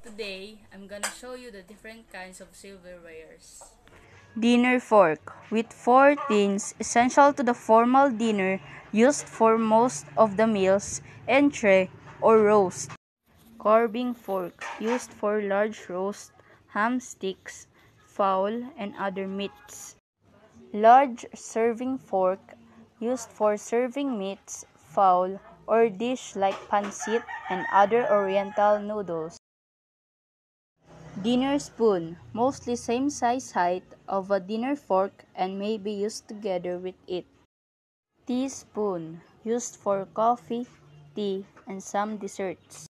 Today, I'm gonna show you the different kinds of silverwares. Dinner fork with 4 tins essential to the formal dinner used for most of the meals, entree or roast. Carving fork used for large roast, ham sticks, fowl and other meats. Large serving fork used for serving meats, fowl or dish like pancit and other oriental noodles. Dinner spoon, mostly same size height of a dinner fork and may be used together with it. Teaspoon, used for coffee, tea, and some desserts.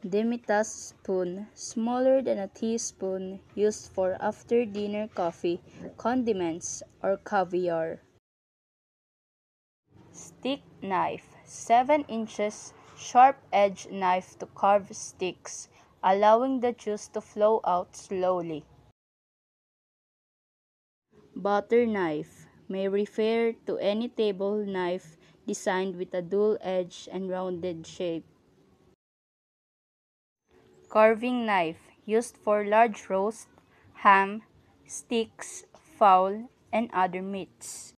Demitasse spoon, smaller than a teaspoon, used for after-dinner coffee, condiments, or caviar. Stick knife, 7 inches, sharp-edged knife to carve sticks, allowing the juice to flow out slowly. Butter knife may refer to any table knife designed with a dual edge and rounded shape. Carving knife used for large roast, ham, steaks, fowl, and other meats.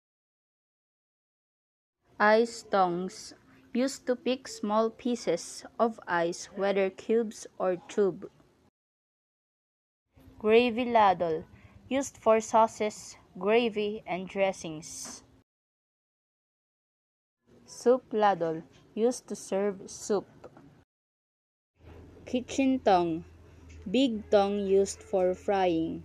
Ice tongs used to pick small pieces of ice, whether cubes or tube. Gravy ladle used for sauces, gravy, and dressings. Soup ladle used to serve soup. Kitchen tongue, big tongue used for frying.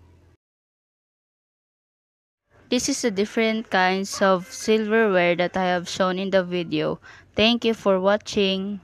This is the different kinds of silverware that I have shown in the video. Thank you for watching.